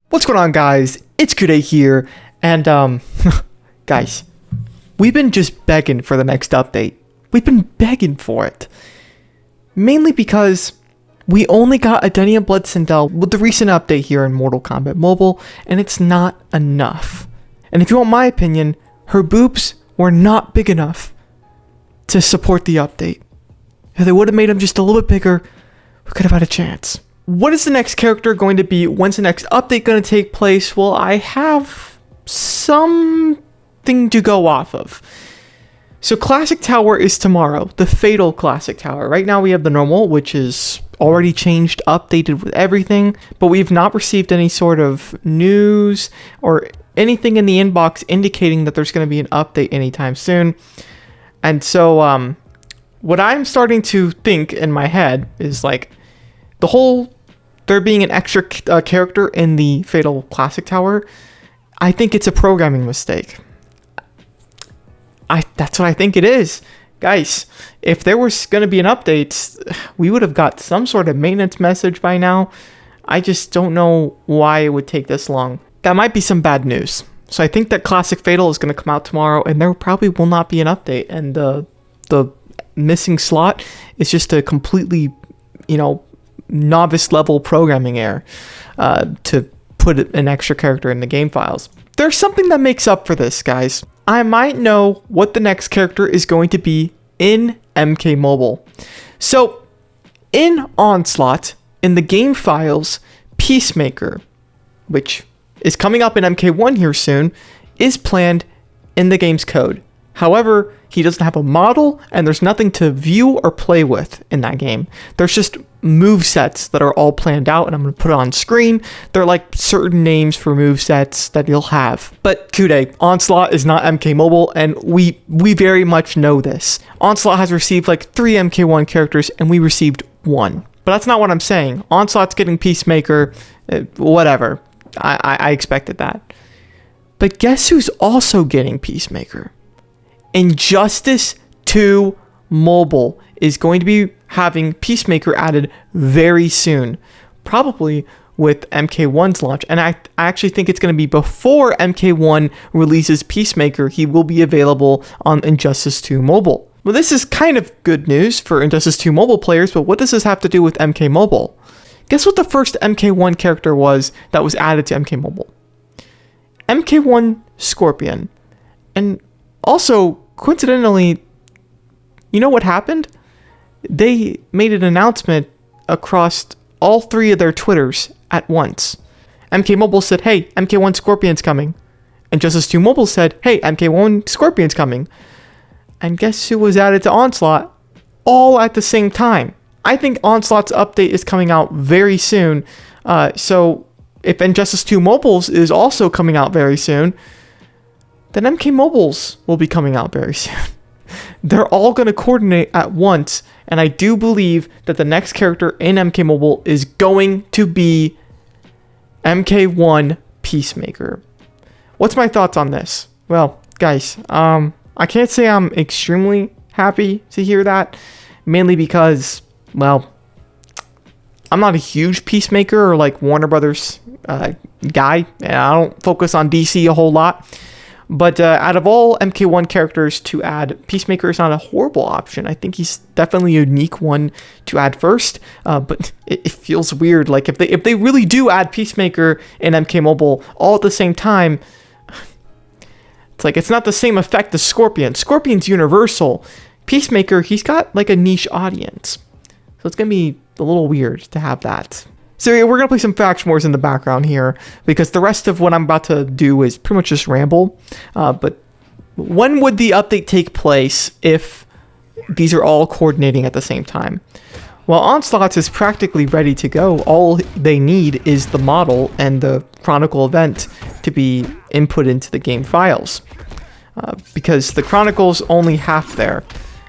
What's going on, guys? It's Kuday here, and guys, we've been just begging for the next update. We've been begging for it. Mainly because we only got Adenia Blood Sindel with the recent update here in Mortal Kombat Mobile, and it's not enough. And if you want my opinion, her boobs were not big enough to support the update. If they would have made them just a little bit bigger, we could have had a chance. What is the next character going to be? When's the next update going to take place? Well, I have something to go off of. So Classic Tower is tomorrow, the Fatal Classic Tower. Right now we have the normal, which is already changed, updated with everything, but we've not received any sort of news or anything in the inbox indicating that there's going to be an update anytime soon. And so what I'm starting to think in my head is like the whole there being an extra character in the Fatal Classic Tower. I think it's a programming mistake. That's what I think it is. Guys, if there was going to be an update, we would have got some sort of maintenance message by now. I just don't know why it would take this long. That might be some bad news. So I think that Classic Fatal is going to come out tomorrow, and there probably will not be an update. And the missing slot is just a completely, novice level programming error to put an extra character in the game files. There's something that makes up for this, guys. I might know what the next character is going to be in MK Mobile. So, in Onslaught, in the game files, Peacemaker, which is coming up in MK1 here soon, is planned in the game's code. However, he doesn't have a model, and there's nothing to view or play with in that game. There's just movesets that are all planned out, and I'm going to put it on screen. They're like certain names for movesets that you'll have. But Kuday, Onslaught is not MK Mobile, and we very much know this. Onslaught has received like 3 MK1 characters, and we received 1. But that's not what I'm saying. Onslaught's getting Peacemaker, whatever. I expected that. But guess who's also getting Peacemaker? Injustice 2 Mobile is going to be having Peacemaker added very soon, probably with MK1's launch. And I actually think it's going to be before MK1 releases Peacemaker. He will be available on Injustice 2 Mobile. Well, this is kind of good news for Injustice 2 Mobile players, but what does this have to do with MK Mobile? Guess what the first MK1 character was that was added to MK Mobile? MK1 Scorpion. And also, coincidentally, you know what happened? They made an announcement across all 3 of their Twitters at once. MK Mobile said, hey, MK1 Scorpion's coming. And Justice 2 Mobile said, hey, MK1 Scorpion's coming. And guess who was added to Onslaught? All at the same time. I think Onslaught's update is coming out very soon. So if Injustice 2 Mobiles is also coming out very soon, then MK Mobiles will be coming out very soon. They're all going to coordinate at once, and I do believe that the next character in MK Mobile is going to be MK1 Peacemaker. What's my thoughts on this? Well, guys, I can't say I'm extremely happy to hear that, mainly because, well, I'm not a huge Peacemaker or like Warner Brothers guy, and I don't focus on DC a whole lot. But out of all MK1 characters to add, Peacemaker is not a horrible option. I think he's definitely a unique one to add first. But it feels weird. Like if they really do add Peacemaker in MK Mobile all at the same time, it's like it's not the same effect as Scorpion. Scorpion's universal. Peacemaker, he's got like a niche audience. So it's going to be a little weird to have that. So yeah, we're going to play some Faction Wars in the background here, because the rest of what I'm about to do is pretty much just ramble. But when would the update take place if these are all coordinating at the same time? Well, Onslaught is practically ready to go. All they need is the model and the Chronicle event to be input into the game files. Because the Chronicle's only half there.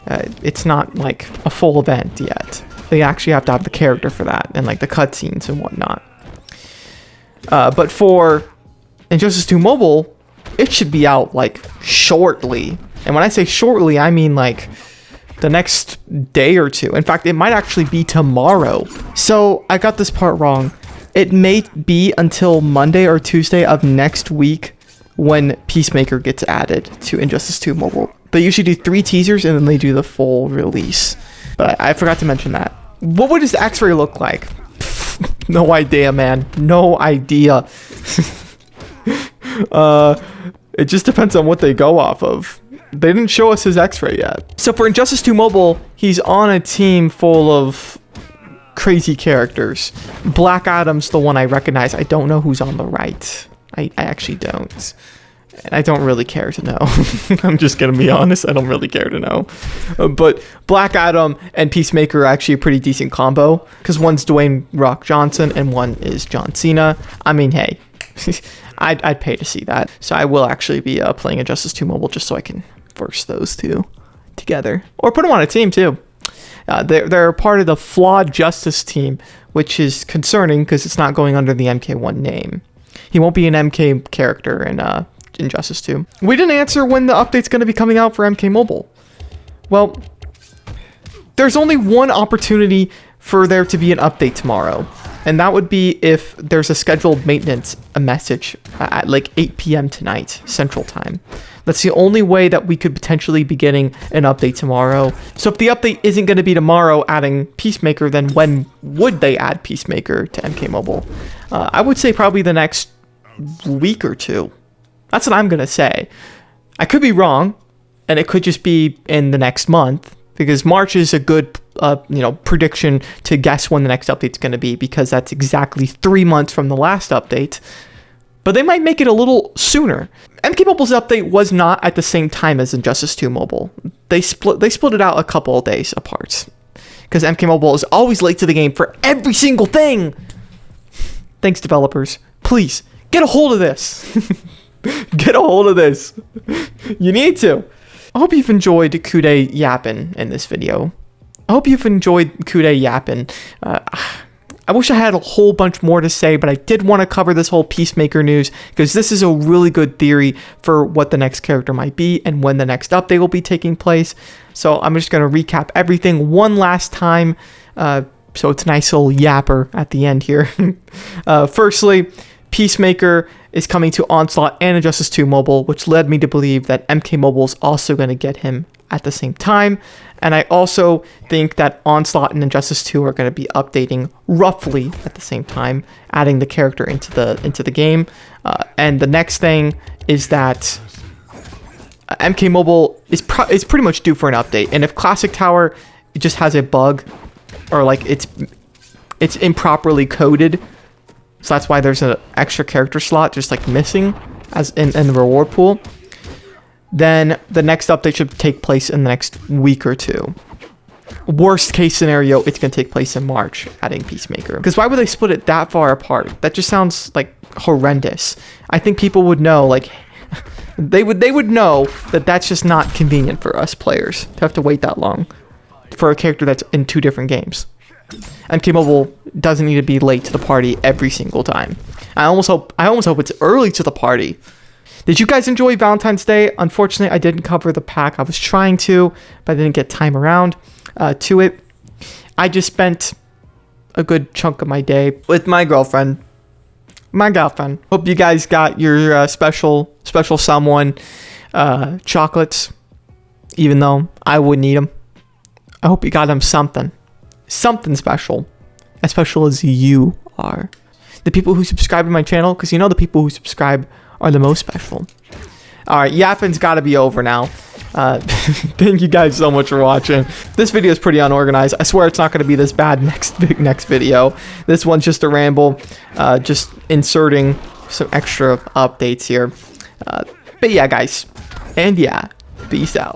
It's not like a full event yet. They actually have to have the character for that, and like the cutscenes and whatnot. But for Injustice 2 Mobile, it should be out like shortly. And when I say shortly, I mean like the next day or two. In fact, it might actually be tomorrow. So I got this part wrong. It may be until Monday or Tuesday of next week when Peacemaker gets added to Injustice 2 Mobile. They usually do 3 teasers and then they do the full release. But I forgot to mention that. What would his X-ray look like? No idea, man. No idea. It just depends on what they go off of. They didn't show us his X-ray yet. So for Injustice 2 Mobile, he's on a team full of crazy characters. Black Adam's the one I recognize. I don't know who's on the right. I actually don't. And I don't really care to know. I'm just gonna be honest. I don't really care to know. But Black Adam and Peacemaker are actually a pretty decent combo. Because one's Dwayne Rock Johnson and one is John Cena. I mean, hey. I'd pay to see that. So I will actually be playing Injustice 2 Mobile just so I can verse those two together. Or put them on a team too. They're part of the Flawed Justice team, which is concerning because it's not going under the MK1 name. He won't be an MK character in Injustice 2. We didn't answer when the update's going to be coming out for MK Mobile. Well, there's only one opportunity for there to be an update tomorrow. And that would be if there's a scheduled maintenance message at like 8 p.m. tonight, Central Time. That's the only way that we could potentially be getting an update tomorrow. So if the update isn't going to be tomorrow adding Peacemaker, then when would they add Peacemaker to MK Mobile? I would say probably the next week or two. That's what I'm going to say. I could be wrong, and it could just be in the next month, because March is a good prediction to guess when the next update's going to be, because that's exactly 3 months from the last update. But they might make it a little sooner. MK Mobile's update was not at the same time as Injustice 2 Mobile. They split it out a couple of days apart, because MK Mobile is always late to the game for every single thing. Thanks, developers. Please get a hold of this. Get a hold of this. You need to. I hope you've enjoyed Kude yapping in this video. I hope you've enjoyed Kude yapping. I wish I had a whole bunch more to say, but I did want to cover this whole Peacemaker news because this is a really good theory for what the next character might be and when the next update will be taking place. So I'm just going to recap everything one last time. So it's a nice little yapper at the end here. Firstly, Peacemaker is coming to Onslaught and Injustice 2 Mobile, which led me to believe that MK Mobile is also going to get him at the same time. And I also think that Onslaught and Injustice 2 are going to be updating roughly at the same time, adding the character into the game. And the next thing is that MK Mobile is pretty much due for an update. And if Classic Tower just has a bug, or like it's improperly coded, so that's why there's an extra character slot just like missing as in the reward pool, then the next update should take place in the next week or two. Worst case scenario, it's going to take place in March, adding Peacemaker. Because why would they split it that far apart? That just sounds like horrendous. I think people would know, like, they would know that that's just not convenient for us players to have to wait that long for a character that's in 2 different games. MK Mobile doesn't need to be late to the party every single time. I almost hope it's early to the party. Did you guys enjoy Valentine's Day? Unfortunately, I didn't cover the pack. I was trying to, but I didn't get time around to it. I just spent a good chunk of my day with my girlfriend. Hope you guys got your special someone chocolates, even though I wouldn't eat them. I hope you got them something special, as special as you are. The people who subscribe to my channel, because you know the people who subscribe are the most special. All right, yapping's got to be over now. Thank you guys so much for watching. This video is pretty unorganized. I swear it's not going to be this bad next video. This one's just a ramble, just inserting some extra updates here. But yeah, guys, and yeah, peace out.